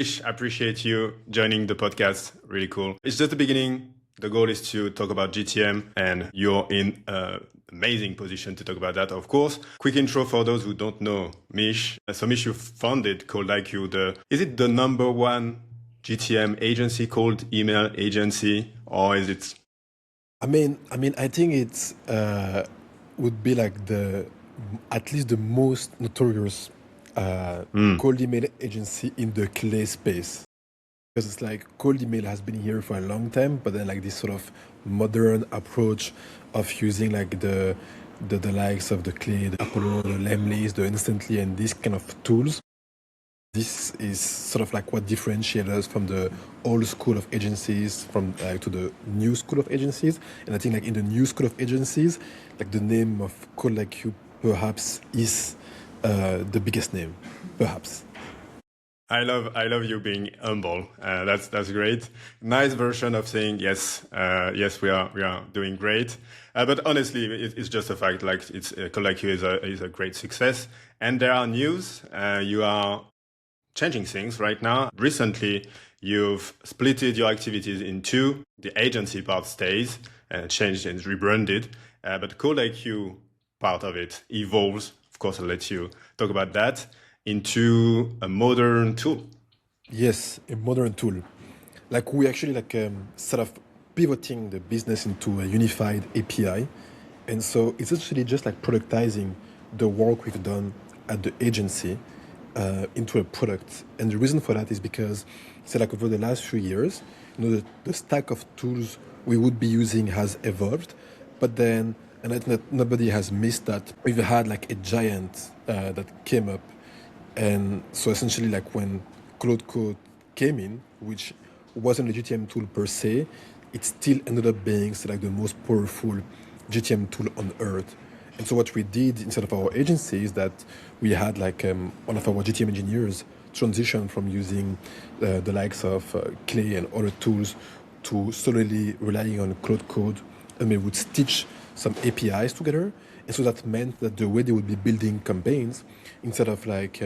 I appreciate you joining the podcast. Really cool. It's just the beginning. The goal is to talk about GTM, and you're in an amazing position to talk about that, of course. Quick intro for those who don't know Mich. So Mich, you founded ColdIQ. Is it the number one GTM agency, cold email agency, or is it? I think it's would be like at least the most notorious cold email agency in the clay space. Because it's like cold email has been here for a long time, but then like this sort of modern approach of using like the likes of the clay, the Apollo, the Lemleys, the Instantly, and these kind of tools. This is sort of like what differentiates us from the old school of agencies to the new school of agencies. And I think like in the new school of agencies, like the name of ColdIQ perhaps is the biggest name, perhaps. I love you being humble. That's great. Nice version of saying yes, yes, we are doing great. But honestly, it's just a fact. Like ColdIQ is a great success, and there are news. You are changing things right now. Recently, you've splitted your activities in two. The agency part stays and changed and rebranded, but ColdIQ part of it evolves. Of course, I'll let you talk about that. Into a modern tool. Yes, a modern tool. Like we actually sort of pivoting the business into a unified API. And so it's actually just like productizing the work we've done at the agency into a product. And the reason for that is because it's like over the last few years, the stack of tools we would be using has evolved. But then, and I think that nobody has missed that, we've had like a giant that came up. And so essentially like when Claude Code came in, which wasn't a GTM tool per se, it still ended up being like the most powerful GTM tool on earth. And so what we did instead of our agency is that we had like one of our GTM engineers transition from using the likes of Clay and other tools to solely relying on Claude Code, and we would stitch some APIs together. And so that meant that the way they would be building campaigns, instead of like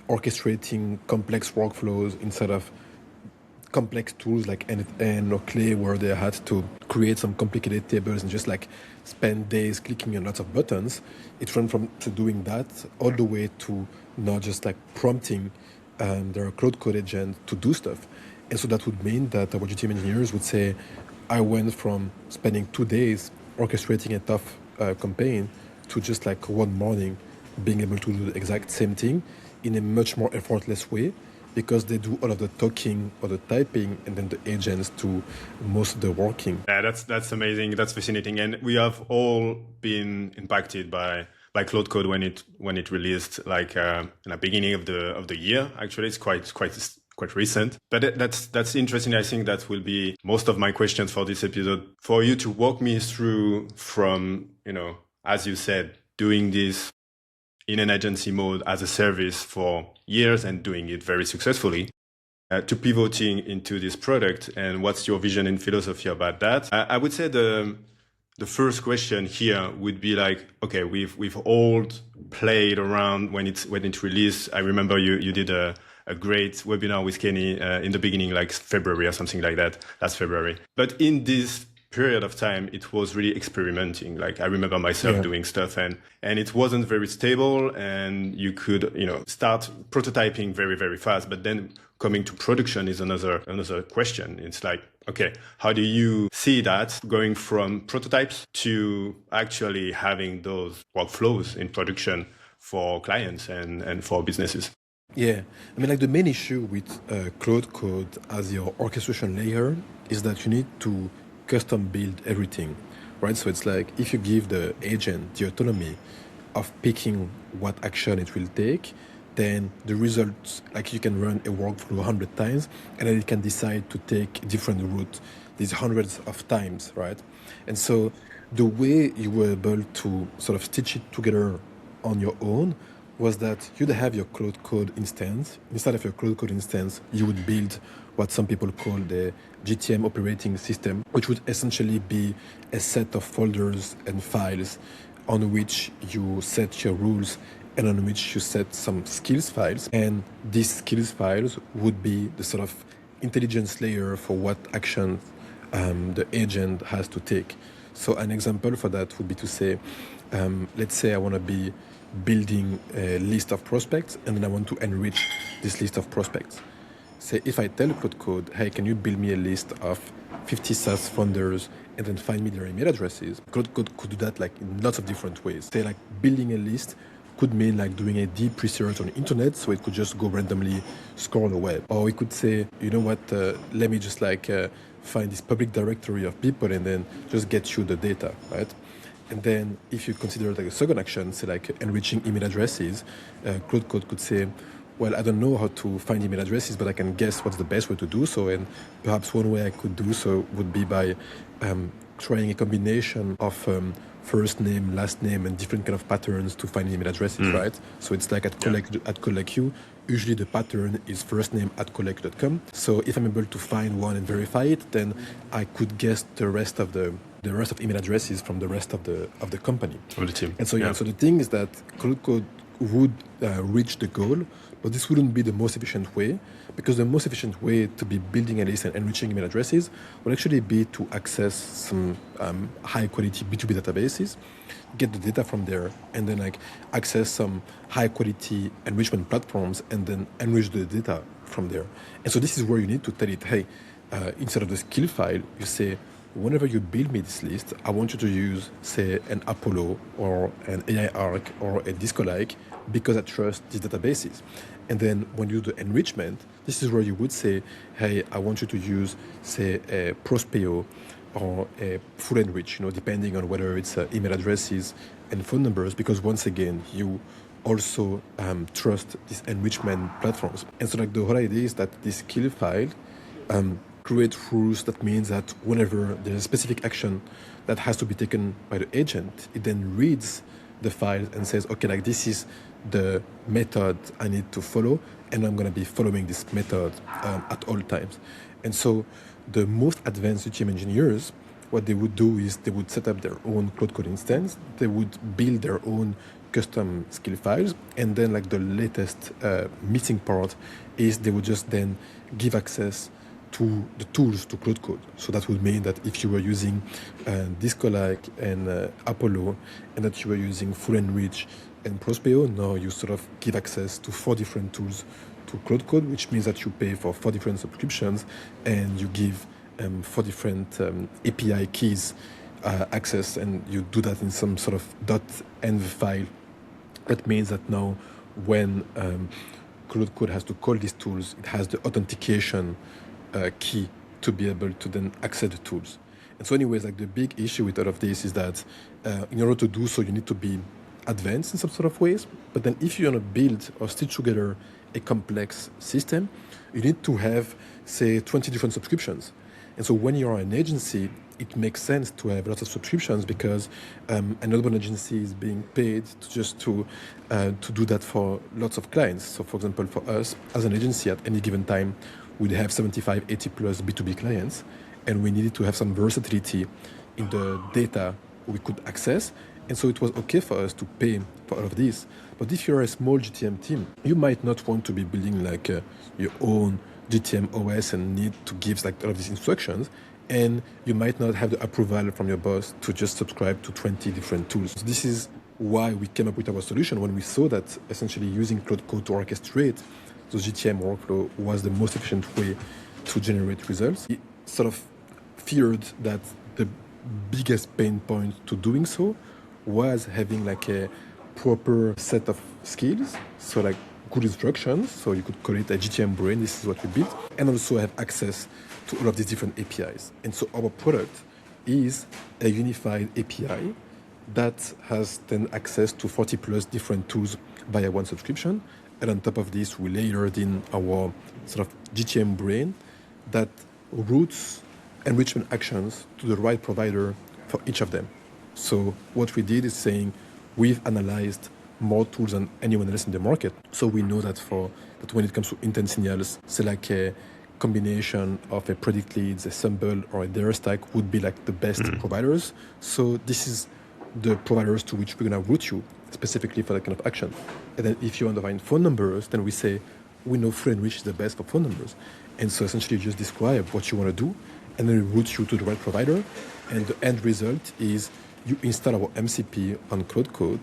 orchestrating complex workflows, instead of complex tools like N or Clay, where they had to create some complicated tables and just like spend days clicking on lots of buttons, it went from to doing that all the way to now just like prompting their Claude Code agent to do stuff. And so that would mean that our GTM engineers would say, I went from spending 2 days orchestrating a tough campaign to just like one morning being able to do the exact same thing in a much more effortless way, because they do all of the talking or the typing, and then the agents do most of the working. Yeah, that's amazing. That's fascinating, and we have all been impacted by Claude Code when it released, like in the beginning of the year. Actually, it's quite recent, but that's interesting. I think that will be most of my questions for this episode. For you to walk me through from, as you said, doing this in an agency mode as a service for years and doing it very successfully, to pivoting into this product, and what's your vision and philosophy about that? I would say the first question here would be like, okay, we've all played around when it released. I remember you did a great webinar with Kenny in the beginning, like February or something like that, last February. But in this period of time, it was really experimenting. Like I remember myself doing stuff, and it wasn't very stable, and you could start prototyping very, very fast, but then coming to production is another question. It's like, okay, how do you see that going from prototypes to actually having those workflows in production for clients and for businesses? Yeah, like the main issue with Claude Code as your orchestration layer is that you need to custom build everything, right? So it's like if you give the agent the autonomy of picking what action it will take, then the results, like you can run a workflow 100 times, and then it can decide to take a different route these hundreds of times, right? And so the way you were able to sort of stitch it together on your own was that you'd have your Claude Code instance. Instead of your Claude Code instance, you would build what some people call the GTM operating system, which would essentially be a set of folders and files on which you set your rules and on which you set some skills files, and these skills files would be the sort of intelligence layer for what action the agent has to take. So an example for that would be to say, let's say I want to be building a list of prospects, and then I want to enrich this list of prospects. Say if I tell Claude Code, hey, can you build me a list of 50 SaaS founders and then find me their email addresses, Claude Code could do that like in lots of different ways. Say like building a list could mean like doing a deep research on the internet, so it could just go randomly scroll on the web. Or we could say, you know what, let me just find this public directory of people and then just get you the data, right? And then if you consider like a second action, say like enriching email addresses, Claude Code could say, well, I don't know how to find email addresses, but I can guess what's the best way to do so. And perhaps one way I could do so would be by trying a combination of first name, last name, and different kind of patterns to find email addresses, right? So it's like at ColdIQ, usually the pattern is first name at collecq.com. So if I'm able to find one and verify it, then I could guess the rest of email addresses from the rest of the company. Of the team. And so so the thing is that Claude Code would reach the goal, but this wouldn't be the most efficient way, because the most efficient way to be building a list and enriching email addresses would actually be to access some high quality B2B databases, get the data from there, and then like access some high quality enrichment platforms and then enrich the data from there. And so this is where you need to tell it, hey, instead of the skill file, you say, whenever you build me this list, I want you to use, say, an Apollo or an AI Arc or a Disco-like because I trust these databases. And then when you do the enrichment, this is where you would say, hey, I want you to use, say, a Prospeo or a full enrich, depending on whether it's email addresses and phone numbers, because once again, you also trust these enrichment platforms. And so like the whole idea is that this skill file create rules that means that whenever there's a specific action that has to be taken by the agent, it then reads the file and says, okay, like this is the method I need to follow, and I'm going to be following this method at all times. And so the most advanced GTM engineers, what they would do is they would set up their own Claude Code instance, they would build their own custom skill files, and then like the latest missing part is they would just then give access to the tools to Claude Code. So that would mean that if you were using Disco-like and Apollo, and that you were using Full Enrich and Prospeo, now you sort of give access to 4 different tools to Claude Code, which means that you pay for 4 different subscriptions, and you give 4 different API keys access, and you do that in some sort of .env file. That means that now when Claude Code has to call these tools, it has the authentication key to be able to then access the tools. And so anyways, like the big issue with all of this is that in order to do so, you need to be advanced in some sort of ways. But then if you want to build or stitch together a complex system, you need to have, say, 20 different subscriptions. And so when you're an agency, it makes sense to have lots of subscriptions because an urban agency is being paid to do that for lots of clients. So for example, for us as an agency at any given time, we'd have 75, 80 plus B2B clients, and we needed to have some versatility in the data we could access. And so it was okay for us to pay for all of this. But if you're a small GTM team, you might not want to be building like your own GTM OS and need to give like all of these instructions. And you might not have the approval from your boss to just subscribe to 20 different tools. So this is why we came up with our solution when we saw that essentially using Claude Code to orchestrate the GTM workflow was the most efficient way to generate results. We sort of feared that the biggest pain point to doing so was having like a proper set of skills, so like good instructions, so you could call it a GTM brain, this is what we built, and also have access to all of these different APIs. And so our product is a unified API that has then access to 40 plus different tools via one subscription. And on top of this, we layered in our sort of GTM brain that routes enrichment actions to the right provider for each of them. So what we did is saying we've analyzed more tools than anyone else in the market. So we know that when it comes to intent signals, say like a combination of a predict leads, a Sumble, or a DRS stack would be like the best providers. So this is the providers to which we're going to route you specifically for that kind of action. And then if you want to find phone numbers, then we say, we know free and rich is the best for phone numbers. And so essentially you just describe what you want to do, and then we route you to the right provider. And the end result is you install our MCP on Claude Code,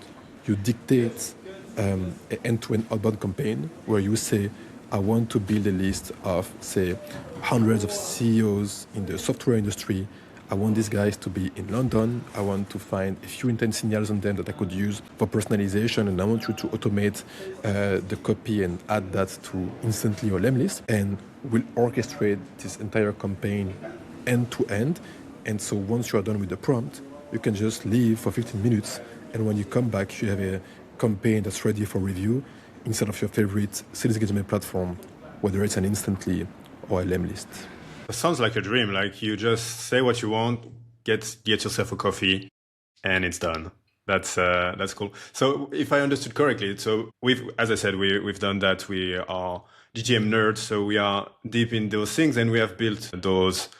you dictate an end-to-end outbound campaign where you say, I want to build a list of, say, hundreds of CEOs in the software industry. I want these guys to be in London. I want to find a few intent signals on them that I could use for personalization. And I want you to automate the copy and add that to instantly your LEM list. And we'll orchestrate this entire campaign end to end. And so once you are done with the prompt, you can just leave for 15 minutes. And when you come back, you have a campaign that's ready for review instead of your favorite sales engagement platform, whether it's an instantly or a LEM list. It sounds like a dream. Like you just say what you want, get yourself a coffee, and it's done. That's cool. So if I understood correctly, so as I said, we've done that. We are GTM nerds, so we are deep in those things, and we have built those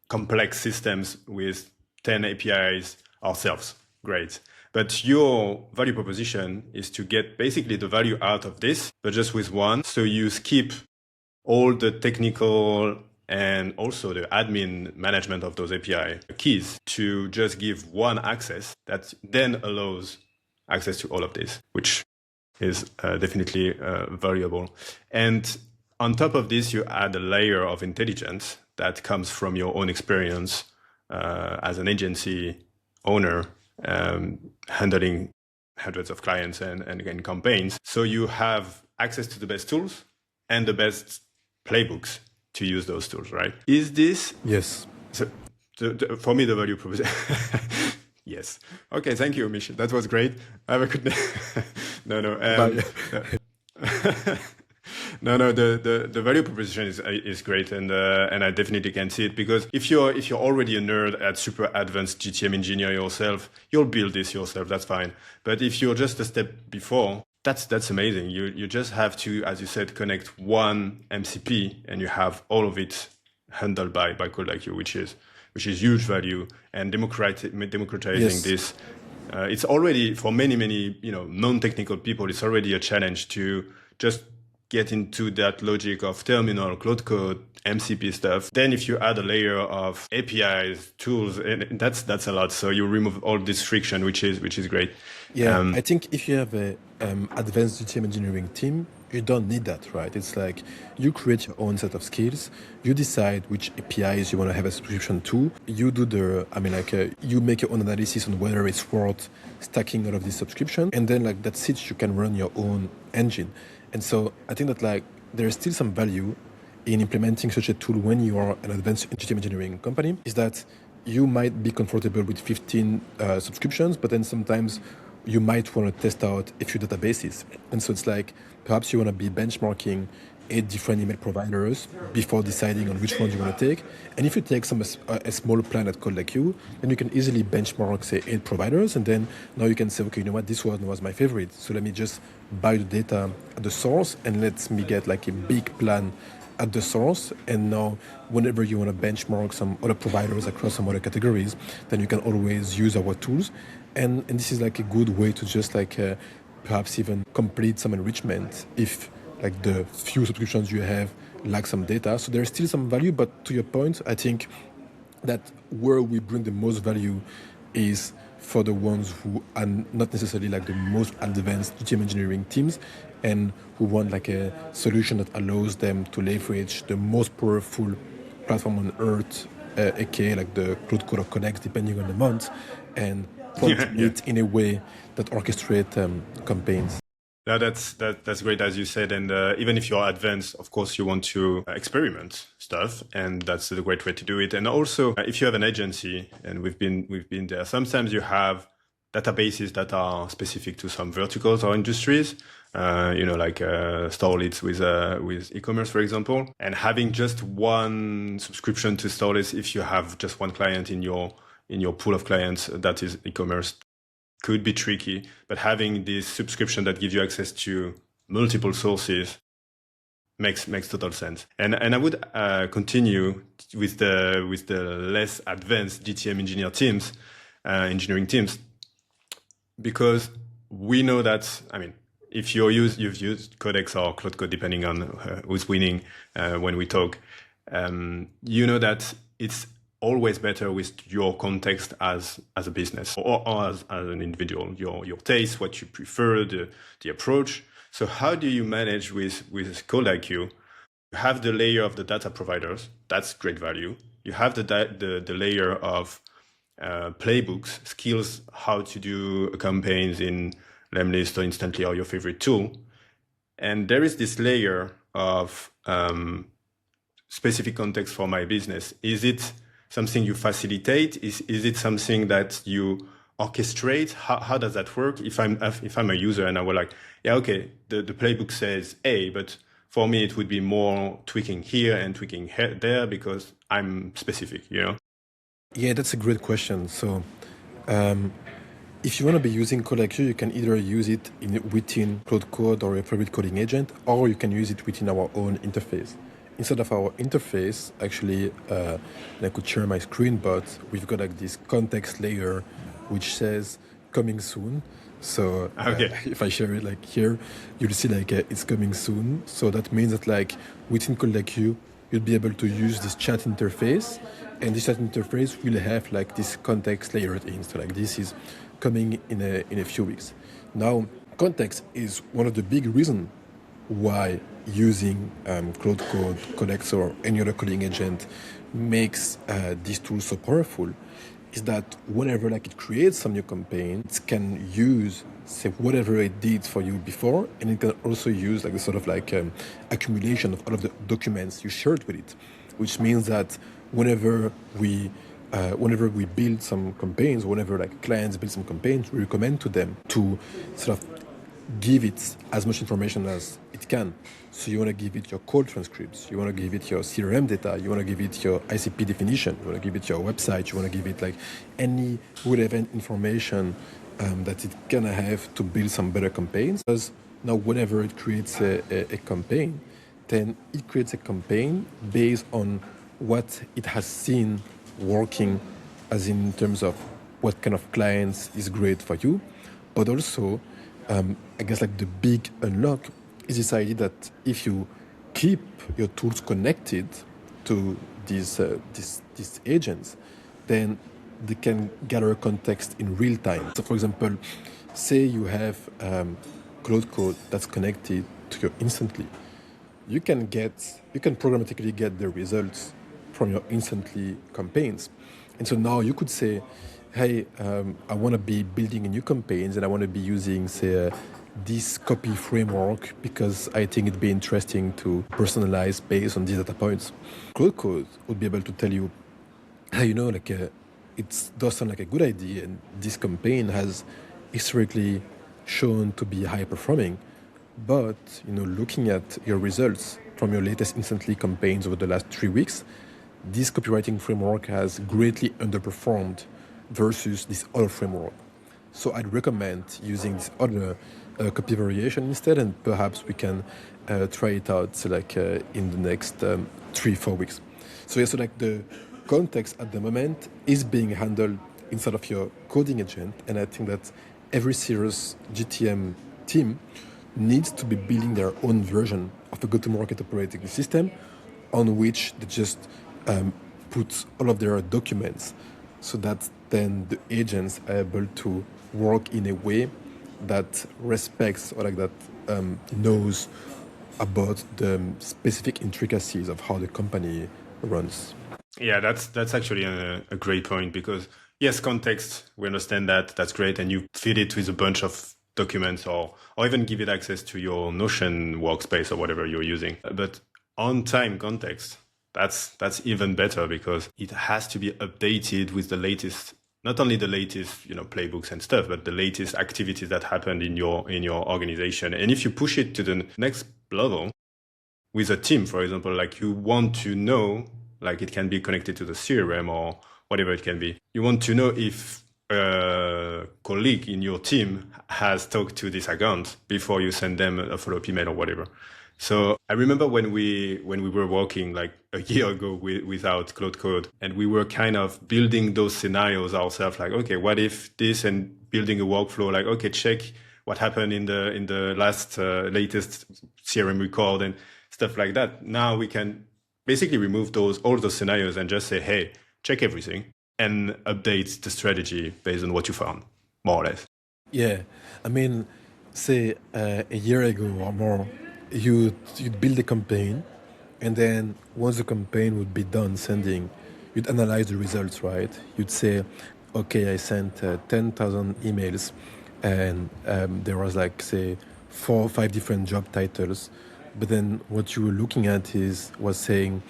complex systems with 10 APIs ourselves. Great. But your value proposition is to get basically the value out of this, but just with one. So you skip all the technical and also the admin management of those API keys to just give one access that then allows access to all of this, which is definitely valuable. And on top of this, you add a layer of intelligence that comes from your own experience as an agency owner, handling hundreds of clients and campaigns. So you have access to the best tools and the best playbooks to use those tools, right? Is this? Yes. So, for me, the value proposition. Yes. Okay. Thank you, Michel. That was great. Have a good day. No. No. The value proposition is great, and I definitely can see it, because if you're already a nerd at super advanced GTM engineer yourself, you'll build this yourself. That's fine. But if you're just a step before, that's amazing. You just have to, as you said, connect one MCP, and you have all of it handled by ColdIQ, which is huge value, and democratizing Yes. this. It's already, for many non-technical people, it's already a challenge to just get into that logic of terminal, Claude Code, MCP stuff. Then if you add a layer of APIs, tools, and that's a lot. So you remove all this friction, which is great. Yeah, I think if you have a advanced GTM engineering team, you don't need that, right? It's like you create your own set of skills. You decide which APIs you want to have a subscription to. You do you make your own analysis on whether it's worth stacking all of these subscriptions. And then that's it, you can run your own engine. And so I think that there is still some value in implementing such a tool when you are an advanced GTM engineering company, is that you might be comfortable with 15 subscriptions, but then sometimes you might want to test out a few databases. And so it's perhaps you want to be benchmarking 8 different email providers before deciding on which ones you want to take. And if you take a small plan at ColdIQ, then you can easily benchmark, say, 8 providers, and then now you can say, okay, you know what, this one was my favorite, so let me just buy the data at the source, and let me get a big plan at the source. And now whenever you want to benchmark some other providers across some other categories, then you can always use our tools. And this is a good way to just perhaps even complete some enrichment if the few subscriptions you have lack some data. So there's still some value, but to your point, I think that where we bring the most value is for the ones who are not necessarily the most advanced GTM engineering teams, and who want a solution that allows them to leverage the most powerful platform on earth, aka the Claude Code or Connect, depending on the month, and it in a way that orchestrate campaigns. No, that's great, as you said. And even if you're advanced, of course, you want to experiment stuff, and that's the great way to do it. And also, if you have an agency, and we've been there, sometimes you have databases that are specific to some verticals or industries, store leads with e-commerce, for example, and having just one subscription to store leads, if you have just one client in your pool of clients that is e-commerce, could be tricky. But having this subscription that gives you access to multiple sources makes total sense. And I would continue with the less advanced GTM engineer teams. engineering teams, because we know that, I mean, if you've used Codex or Claude Code, depending on who's winning when we talk, you know that it's always better with your context as a business or as an individual, your taste, what you prefer, the approach. So how do you manage with ColdIQ? You have the layer of the data providers. That's great value. You have the layer of playbooks, skills, how to do campaigns in Lemlist or Instantly or your favorite tool. And there is this layer of specific context for my business. Is it something you facilitate? Is it something that you orchestrate? How does that work? If I'm a user and I were like, yeah, okay, the playbook says A, but for me it would be more tweaking here and tweaking there because I'm specific, you know? Yeah, that's a great question. So, if you want to be using ColdIQ, you can either use it within Claude Code or a favorite coding agent, or you can use it within our own interface. Instead of our interface, actually, and I could share my screen, but we've got like this context layer which says coming soon. So if I share it like here, you'll see like it's coming soon. So that means that like within ColdIQ, you'll be able to use this chat interface, and this chat interface will have like this context layered in. So like this is coming in a few weeks. Now, context is one of the big reasons why using Claude Code, Codex, or any other coding agent makes this tool so powerful. Is that whenever like it creates some new campaign, it can use say whatever it did for you before, and it can also use like the sort of like accumulation of all of the documents you shared with it, which means that whenever we build some campaigns, whenever like clients build some campaigns, we recommend to them to sort of give it as much information as it can. So you want to give it your call transcripts, you want to give it your CRM data, you want to give it your ICP definition, you want to give it your website, you want to give it like any relevant information that it can have to build some better campaigns. Because now whenever it creates a campaign, then it creates a campaign based on what it has seen working, as in terms of what kind of clients is great for you, but also I guess like the big unlock is this idea that if you keep your tools connected to these agents, then they can gather context in real time. So for example, say you have Claude Code that's connected to your Instantly. You can programmatically get the results from your Instantly campaigns. And so now you could say, hey, I want to be building a new campaigns and I want to be using, say, this copy framework because I think it'd be interesting to personalize based on these data points. Claude Code would be able to tell you, hey, you know, like it does sound like a good idea, and this campaign has historically shown to be high performing. But you know, looking at your results from your latest Instantly campaigns over the last 3 weeks, this copywriting framework has greatly underperformed versus this other framework. So I'd recommend using this other copy variation instead, and perhaps we can try it out in the next 3-4 weeks. So yeah, so like the context at the moment is being handled inside of your coding agent, and I think that every serious GTM team needs to be building their own version of a go-to-market operating system on which they just put all of their documents, so that then the agents are able to work in a way that respects or knows about the specific intricacies of how the company runs. Yeah, that's actually a great point, because yes, context, we understand that, that's great, and you feed it with a bunch of documents or even give it access to your Notion workspace or whatever you're using. But on-time context, that's even better, because it has to be updated with the latest, not only the latest, playbooks and stuff, but the latest activities that happened in your organization. And if you push it to the next level with a team, for example, like you want to know, like it can be connected to the CRM or whatever it can be. You want to know if a colleague in your team has talked to this account before you send them a follow-up email or whatever. So I remember when we were working like a year ago without Claude Code, and we were kind of building those scenarios ourselves. Like, okay, what if this, and building a workflow. Like, okay, check what happened in the latest CRM record and stuff like that. Now we can basically remove all those scenarios and just say, hey, check everything and update the strategy based on what you found, more or less. Yeah, I mean, say a year ago or more, you'd build a campaign, and then once the campaign would be done sending, you'd analyze the results, right? You'd say, okay, I sent 10,000 emails, and there was like say 4 or 5 different job titles, but then what you were looking at was saying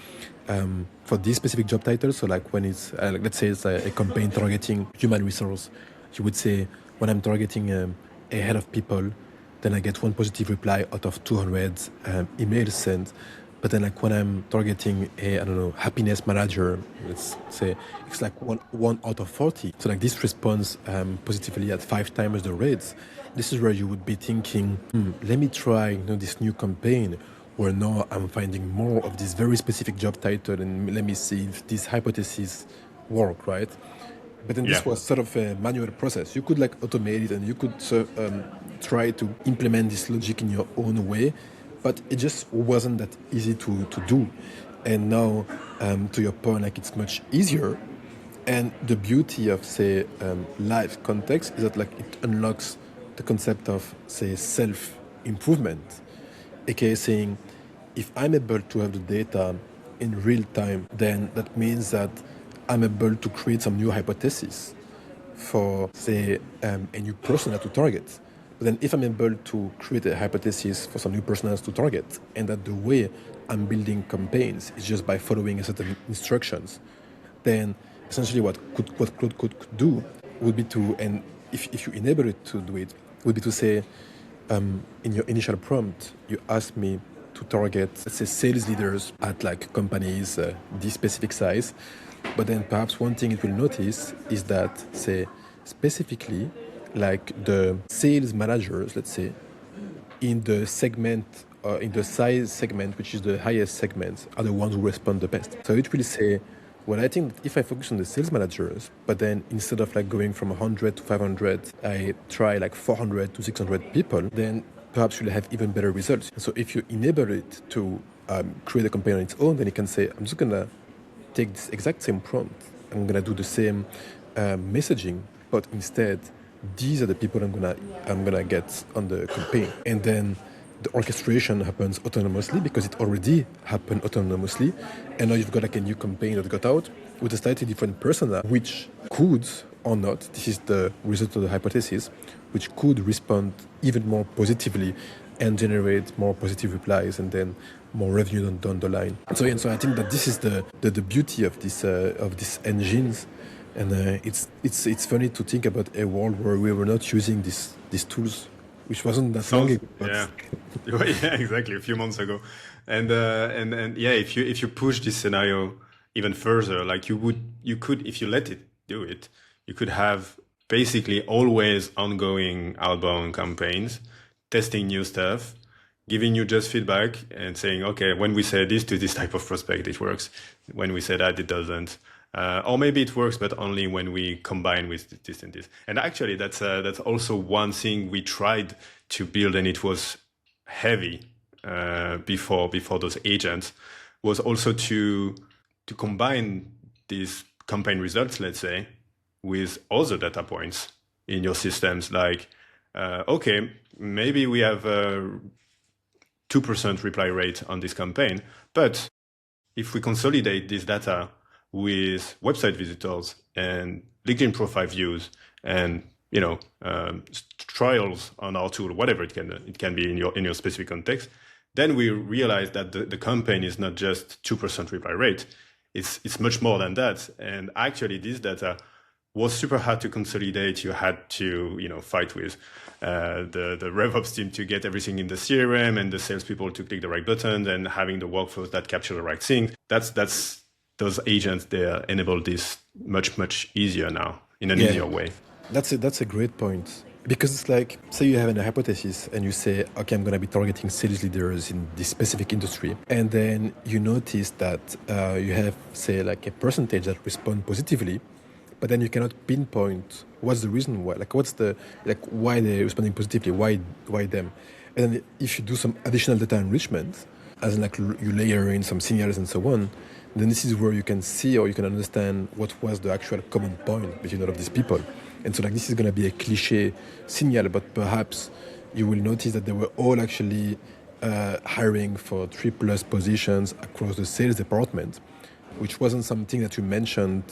for these specific job titles. So like when it's like, let's say it's a campaign targeting human resource, you would say when I'm targeting a head of people, then I get one positive reply out of 200 emails sent. But then like when I'm targeting a, I don't know, happiness manager, let's say it's like one out of 40. So like this responds positively at 5 times the rates. This is where you would be thinking, let me try this new campaign where now I'm finding more of this very specific job title, and let me see if this hypothesis work, right? But then this Yeah. was sort of a manual process. You could like automate it, and you could try to implement this logic in your own way, but it just wasn't that easy to do. And now, to your point, like it's much easier. And the beauty of say live context is that like it unlocks the concept of say self improvement, aka saying if I'm able to have the data in real time, then that means that I'm able to create some new hypothesis for, say, a new persona to target. But then if I'm able to create a hypothesis for some new personas to target, and that the way I'm building campaigns is just by following a certain instructions, then essentially what Claude could do would be to, and if you enable it to do it, would be to say, in your initial prompt, you ask me to target, let's say, sales leaders at like companies this specific size. But then perhaps one thing it will notice is that, say, specifically, like the sales managers, let's say, in the segment, in the size segment, which is the highest segment, are the ones who respond the best. So it will say, well, I think that if I focus on the sales managers, but then instead of like going from 100 to 500, I try like 400 to 600 people, then perhaps you'll have even better results. So if you enable it to create a campaign on its own, then you can say, I'm just going to take this exact same prompt. I'm going to do the same messaging, but instead, these are the people I'm gonna get on the campaign. And then the orchestration happens autonomously because it already happened autonomously. And now you've got like a new campaign that got out with a slightly different persona, which could or not, this is the result of the hypothesis, which could respond even more positively and generate more positive replies and then more revenue down the line. So I think that this is the beauty of these engines. And it's funny to think about a world where we were not using these tools, which wasn't that long ago. Yeah, yeah, exactly. A few months ago, and yeah, if you push this scenario even further, like you could, if you let it do it, you could have basically always ongoing outbound campaigns, testing new stuff, giving you just feedback and saying, okay, when we say this to this type of prospect, it works. When we say that, it doesn't. Or maybe it works, but only when we combine with this and this. And actually, that's also one thing we tried to build, and it was heavy before those agents, was also to combine these campaign results, let's say, with other data points in your systems. Like, okay, maybe we have a 2% reply rate on this campaign, but if we consolidate this data with website visitors and LinkedIn profile views and trials on our tool, whatever it can be in your specific context, then we realize that the campaign is not just 2% reply rate. It's much more than that. And actually, this data was super hard to consolidate. You had to fight with the RevOps team to get everything in the CRM and the salespeople to click the right buttons and having the workflows that capture the right thing. That's those agents, they enable this much easier now in an easier way. That's a great point. Because it's like, say you have a hypothesis and you say, okay, I'm going to be targeting sales leaders in this specific industry. And then you notice that you have, say, like a percentage that respond positively, but then you cannot pinpoint what's the reason why, like what's the, like why they're responding positively, why them. And then if you do some additional data enrichment, as in like you layer in some signals and so on, then this is where you can see or you can understand what was the actual common point between all of these people. And so like this is going to be a cliche signal, but perhaps you will notice that they were all actually hiring for 3+ positions across the sales department, which wasn't something that you mentioned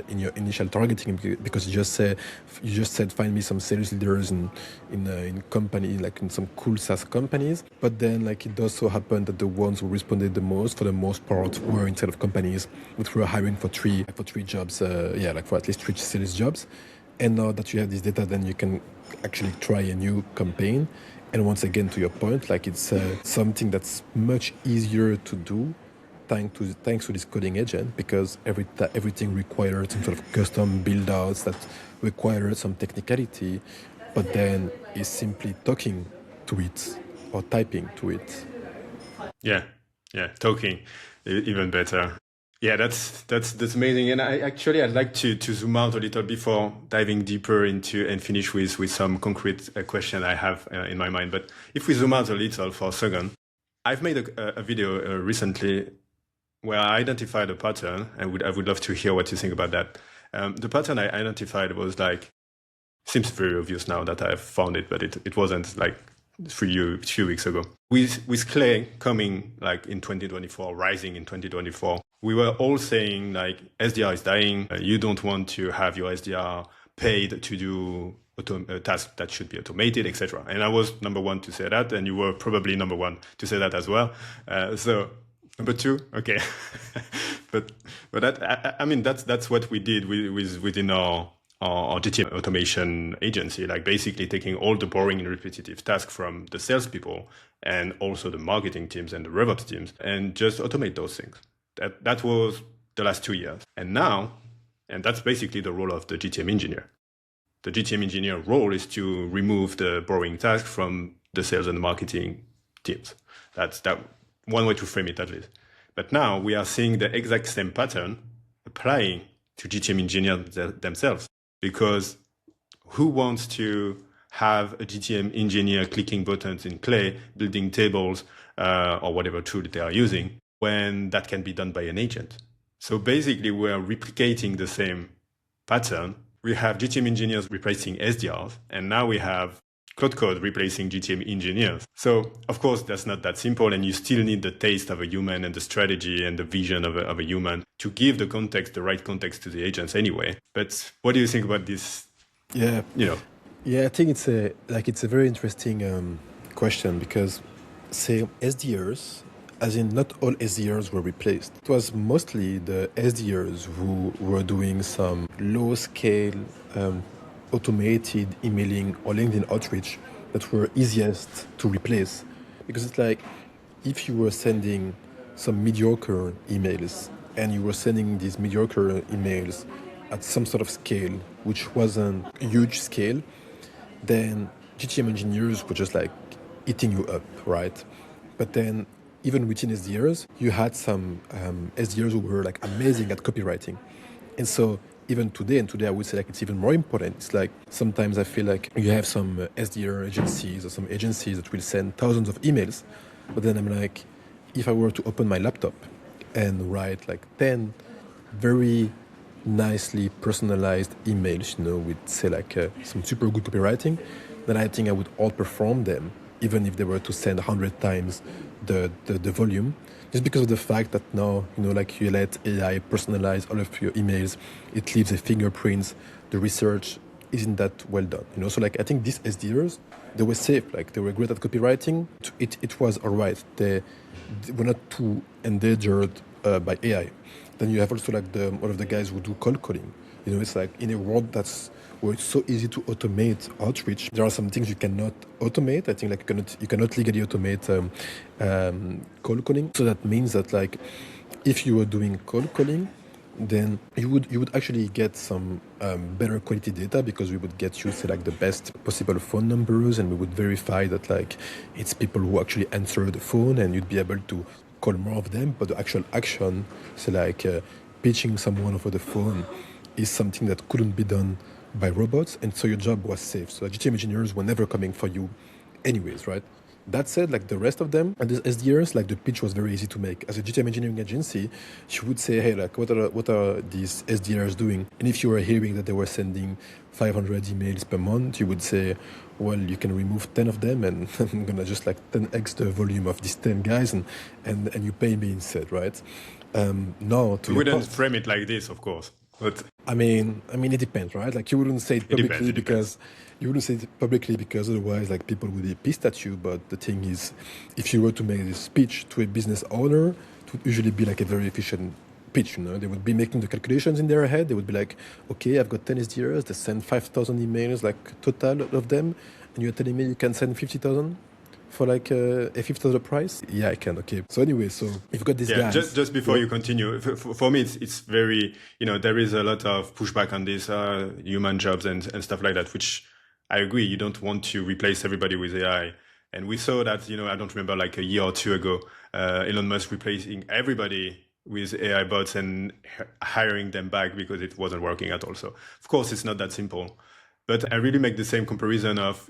in your initial targeting, because you just said find me some sales leaders in company, like in some cool SaaS companies. But then like it does so happen that the ones who responded the most, for the most part, were inside of companies which were hiring for three jobs, like for at least 3 sales jobs. And now that you have this data, then you can actually try a new campaign. And once again, to your point, like it's something that's much easier to do thanks to this coding agent, because everything requires some sort of custom build-outs that require some technicality, but then is simply talking to it or typing to it. Yeah, talking, even better. Yeah, that's amazing. And I'd like to zoom out a little before diving deeper into and finish with some concrete question I have in my mind. But if we zoom out a little for a second, I've made a video recently where I identified a pattern. I would love to hear what you think about that. The pattern I identified was like, seems very obvious now that I've found it, but it wasn't like a few weeks ago. With Clay coming like in 2024, rising in 2024, we were all saying like SDR is dying. You don't want to have your SDR paid to do a task that should be automated, etc. And I was number one to say that, and you were probably number one to say that as well. So number two, okay. but that, I mean, that's what we did within our GTM automation agency, like basically taking all the boring and repetitive tasks from the salespeople and also the marketing teams and the RevOps teams, and just automate those things. That was the last 2 years. And now, and that's basically the role of the GTM engineer. The GTM engineer role is to remove the boring task from the sales and the marketing teams. That's one way to frame it at least. But now we are seeing the exact same pattern applying to GTM engineers themselves. Because who wants to have a GTM engineer clicking buttons in Clay, building tables, or whatever tool they are using, when that can be done by an agent? So basically, we are replicating the same pattern. We have GTM engineers replacing SDRs, and now we have Claude Code replacing GTM engineers. So, of course, that's not that simple, and you still need the taste of a human and the strategy and the vision of a human to give the right context to the agents anyway. But what do you think about this? Yeah, I think it's a very interesting question, because, say, SDRs, as in not all SDRs were replaced. It was mostly the SDRs who were doing some low-scale automated emailing or LinkedIn outreach that were easiest to replace. Because it's like, if you were sending some mediocre emails and you were sending these mediocre emails at some sort of scale, which wasn't a huge scale, then GTM engineers were just like eating you up, right? But then even within SDRs, you had some SDRs who were like amazing at copywriting. And so even today I would say like it's even more important. It's like sometimes I feel like you have some SDR agencies or some agencies that will send thousands of emails, but then I'm like, if I were to open my laptop and write like 10 very nicely personalized emails, with say like some super good copywriting, then I think I would outperform them, even if they were to send 100 times the volume, just because of the fact that now, like you let AI personalize all of your emails, it leaves a fingerprint, the research isn't that well done, So like I think these SDRs, they were safe, like they were great at copywriting. It was all right. They were not too endangered by AI. Then you have also like one of the guys who do cold coding. It's like in a world where it's so easy to automate outreach, there are some things you cannot automate. I think like you cannot legally automate cold calling. So that means that like if you are doing cold calling, then you would actually get some better quality data, because we would get you say like the best possible phone numbers, and we would verify that like it's people who actually answer the phone, and you'd be able to call more of them. But the actual action, so like pitching someone over the phone, is something that couldn't be done by robots, and so your job was safe. So GTM engineers were never coming for you anyways, right? That said, like the rest of them, and the SDRs, like the pitch was very easy to make. As a GTM engineering agency, you would say, hey, like what are these SDRs doing? And if you were hearing that they were sending 500 emails per month, you would say, well, you can remove 10 of them, and I'm gonna just like 10x the volume of these 10 guys, and you pay me instead, right? No, to We your wouldn't point. frame it like this, of course, but I mean, it depends, right? Like you wouldn't say it it depends. publicly It depends. because otherwise, like people would be pissed at you. But the thing is, if you were to make this speech to a business owner, it would usually be like a very efficient pitch. They would be making the calculations in their head. They would be like, okay, I've got 10 SDRs. They send 5,000 emails, like total of them, and you're telling me you can send 50,000 for like a fifth of the price? Yeah, I can. Okay. So anyway, so you've got these Yeah, just guys. just before you continue, for me, it's very, there is a lot of pushback on this human jobs and stuff like that, which I agree. You don't want to replace everybody with AI. And we saw that, I don't remember, like a year or two ago, Elon Musk replacing everybody with AI bots and hiring them back because it wasn't working at all. So, of course, it's not that simple. But I really make the same comparison of,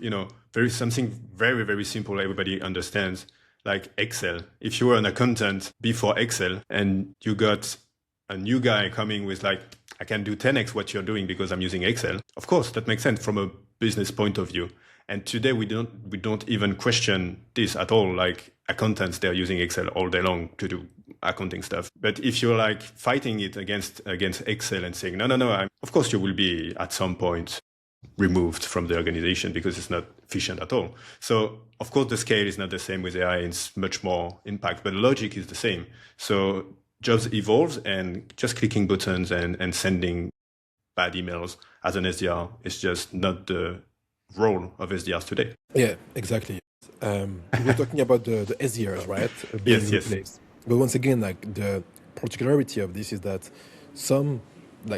very something very, very simple everybody understands, like Excel. If you were an accountant before Excel and you got a new guy coming with like, I can do 10x what you're doing because I'm using Excel, of course, that makes sense from a business point of view. And today we don't even question this at all. Like accountants, they're using Excel all day long to do accounting stuff. But if you're like fighting it against Excel and saying, no, of course you will be at some point removed from the organization because it's not efficient at all. So of course the scale is not the same with AI, it's much more impact, but the logic is the same. So jobs evolves, and just clicking buttons and sending bad emails as an SDR is just not the role of SDRs today. Yeah, exactly. We were talking about the SDRs, right? Being Yes. replaced. But once again, like the particularity of this is that some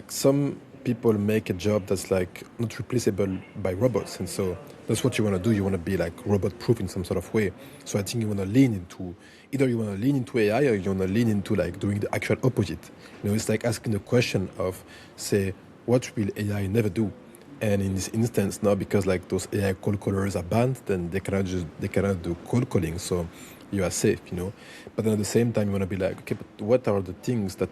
some people make a job that's like not replaceable by robots, and so that's what you want to do. You want to be like robot proof in some sort of way. So I think you want to lean into AI, or you want to lean into like doing the actual opposite. It's like asking the question of, say, what will AI never do? And in this instance, now because like those AI cold callers are banned, then they cannot do cold calling. So you are safe. But then at the same time, you want to be like, okay, but what are the things that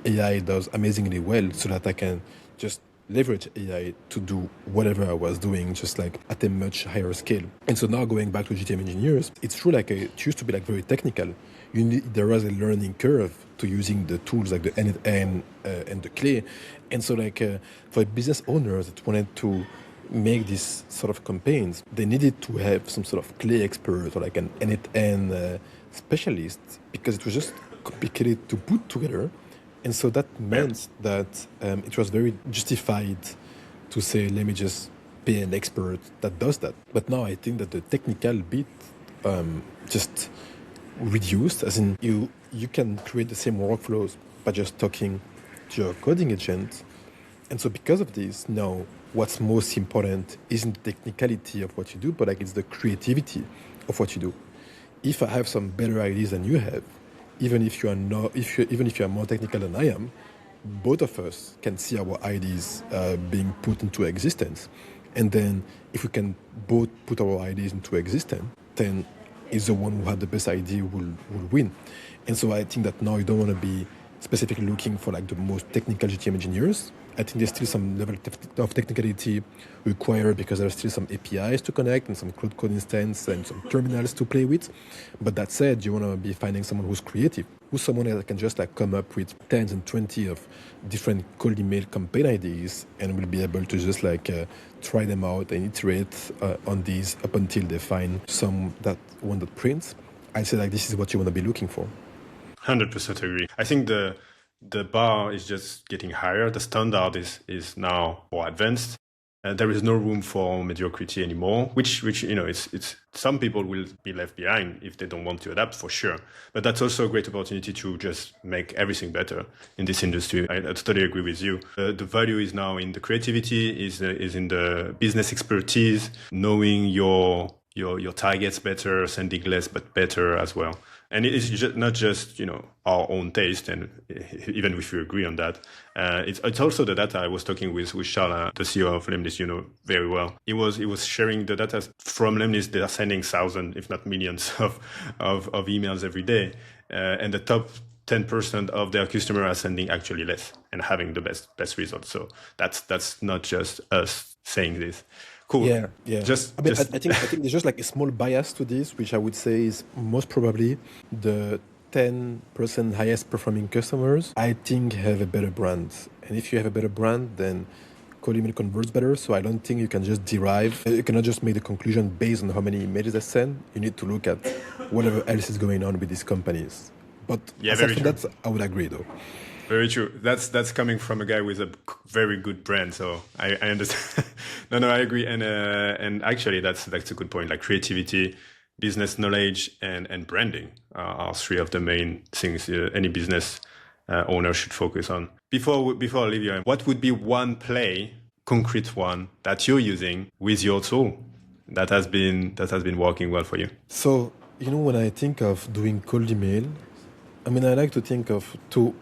AI does amazingly well, so that I can just leverage AI to do whatever I was doing, just like at a much higher scale. And so now going back to GTM engineers, it's true, like it used to be like very technical. There was a learning curve to using the tools like the N8N and the Clay. And so like for business owners that wanted to make these sort of campaigns, they needed to have some sort of Clay expert or like an N8N specialist, because it was just complicated to put together. And so that meant that it was very justified to say, let me just pay an expert that does that. But now I think that the technical bit just reduced, as in you can create the same workflows by just talking to your coding agent. And so because of this, now what's most important isn't the technicality of what you do, but like it's the creativity of what you do. If I have some better ideas than you have, even if you are more technical than I am, both of us can see our ideas being put into existence. And then if we can both put our ideas into existence, then is the one who had the best idea will win. And so I think that now you don't want to be specifically looking for like the most technical GTM engineers. I think there's still some level of technicality required, because there's still some APIs to connect and some Claude Code instance and some terminals to play with. But that said, you want to be finding someone who's creative, who's someone that can just like come up with 10 and 20 of different cold email campaign ideas, and will be able to just like try them out and iterate on these up until they find some that one that prints. I say like this is what you want to be looking for. 100% agree. I think the bar is just getting higher. The standard is now more advanced. There is no room for mediocrity anymore, which it's some people will be left behind if they don't want to adapt, for sure. But that's also a great opportunity to just make everything better in this industry. I totally agree with you. The value is now in the creativity, is in the business expertise, knowing your targets better, sending less but better as well. And it's not just our own taste, and even if we agree on that, it's also the data. I was talking with Charles, the CEO of Lemnis, very well. He was sharing the data from Lemnis. They are sending thousands, if not millions, of emails every day, and the top 10% of their customers are sending actually less and having the best results. So that's not just us saying this. Cool. Yeah. I think there's just like a small bias to this, which I would say is most probably the 10% highest performing customers, I think, have a better brand. And if you have a better brand, then cold email converts better. So I don't think you can just you cannot just make the conclusion based on how many emails they send. You need to look at whatever else is going on with these companies. But aside from that, I would agree though. Very true. That's coming from a guy with a very good brand, so I understand. No, I agree, and actually that's a good point. Like creativity, business knowledge, and branding are three of the main things any business owner should focus on. Before I leave you, what would be one concrete one that you're using with your tool that has been working well for you? So when I think of doing cold email, I like to think of two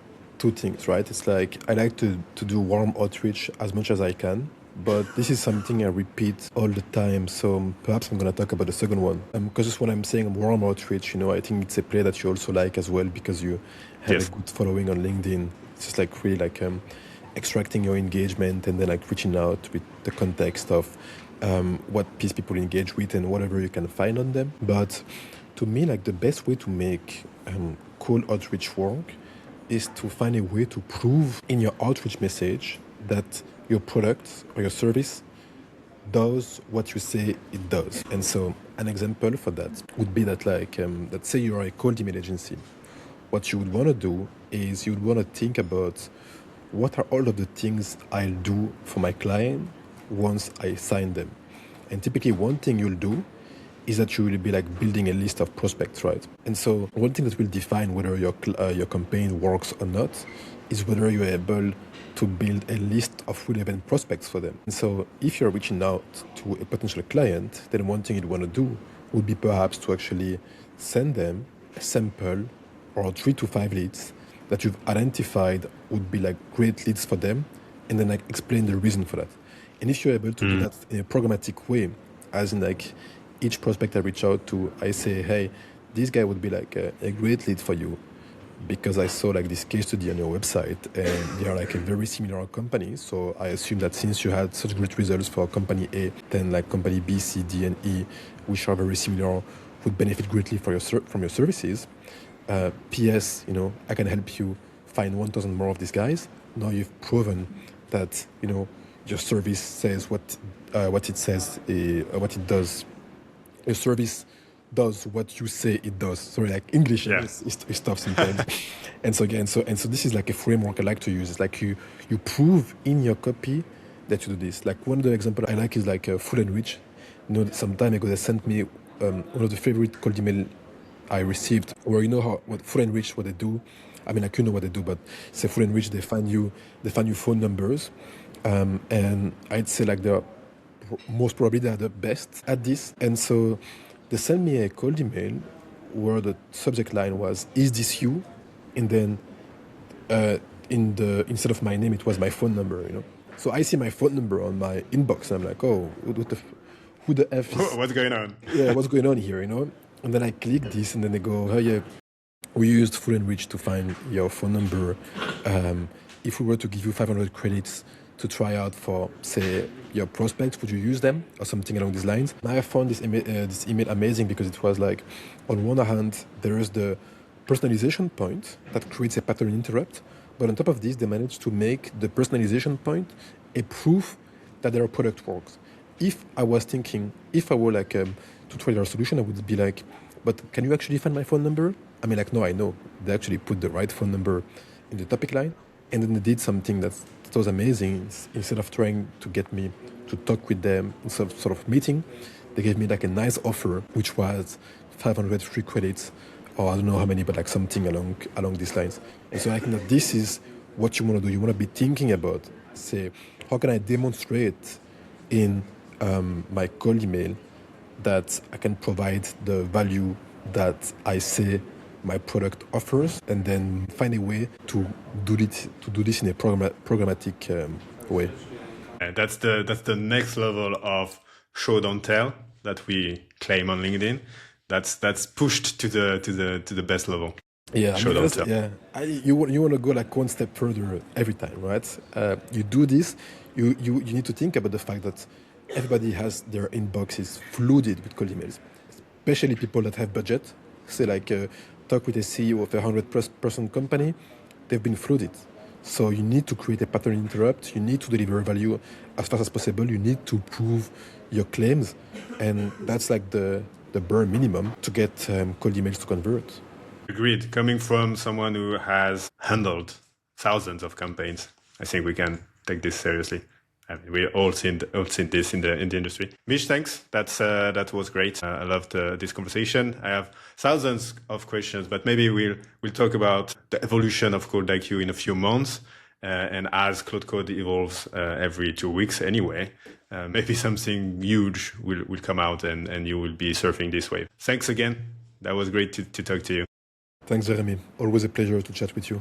things, right? It's like I like to do warm outreach as much as I can, but this is something I repeat all the time. So perhaps I'm going to talk about the second one. Because just when I'm saying warm outreach, I think it's a play that you also like as well because you have a good following on LinkedIn. It's just like really like extracting your engagement and then like reaching out with the context of what piece people engage with and whatever you can find on them. But to me, like the best way to make cold outreach work is to find a way to prove in your outreach message that your product or your service does what you say it does. And so an example for that would be that let's say you are a cold email agency. What you would want to do is you would want to think about what are all of the things I'll do for my client once I sign them. And typically one thing you'll do is that you will be like building a list of prospects, right? And so one thing that will define whether your campaign works or not is whether you're able to build a list of relevant prospects for them. And so if you're reaching out to a potential client, then one thing you'd want to do would be perhaps to actually send them a sample or 3 to 5 leads that you've identified would be like great leads for them, and then like explain the reason for that. And if you're able to do that in a programmatic way, as in like each prospect I reach out to, I say, hey, this guy would be like a great lead for you because I saw like this case study on your website and they are like a very similar company. So I assume that since you had such great results for company A, then like company B, C, D, and E, which are very similar, would benefit greatly from your services. P.S., I can help you find 1,000 more of these guys. Now you've proven that, your service says what it says, what it does. Your service does what you say it does. Sorry, like English is tough sometimes. and so this is like a framework I like to use. It's like you prove in your copy that you do this. Like one of the examples I like is like Full and Rich. Some time ago they sent me one of the favorite cold email I received, where what Full and Rich, what they do. I mean, like what they do, but say Full and Rich, they find you phone numbers, and I'd say like they're most probably they're the best at this. And so they sent me a cold email where the subject line was, "Is this you?" And then instead of my name, it was my phone number. So I see my phone number on my inbox, and I'm like, oh, who the F is? What's going on? Yeah, what's going on here? And then I click this, and then they go, oh yeah, we used Full and Rich to find your phone number. If we were to give you 500 credits to try out for, say, your prospects, would you use them or something along these lines? And I found this email amazing because it was like, on one hand, there is the personalization point that creates a pattern interrupt, but on top of this, they managed to make the personalization point a proof that their product works. If I were like to try their solution, I would be like, but can you actually find my phone number? I mean, like, no, I know. They actually put the right phone number in the topic line, and then they did something that's that was amazing. Instead of trying to get me to talk with them in some sort of meeting, they gave me like a nice offer, which was 500 free credits, or I don't know how many, but like something along these lines. And so I think that this is what you want to do. You want to be thinking about, say, how can I demonstrate in my cold email that I can provide the value that I say my product offers, and then find a way to do this in a programmatic way. And that's the next level of show don't tell that we claim on LinkedIn. That's pushed to the best level. Yeah, show don't tell. Yeah, you want to go like one step further every time, right? You do this, you need to think about the fact that everybody has their inboxes flooded with cold emails, especially people that have budget. Say like talk with a CEO of a 100-person company, they've been flooded. So you need to create a pattern interrupt. You need to deliver value as fast as possible. You need to prove your claims, and that's like the bare minimum to get cold emails to convert. Agreed. Coming from someone who has handled thousands of campaigns, I think we can take this seriously. I mean, we all seen this in the industry. Mish, thanks. That was great. I loved this conversation. I have thousands of questions, but maybe we'll talk about the evolution of ColdIQ in a few months. And as Claude Code evolves every 2 weeks anyway, maybe something huge will come out and you will be surfing this wave. Thanks again. That was great to talk to you. Thanks, Jeremy. Always a pleasure to chat with you.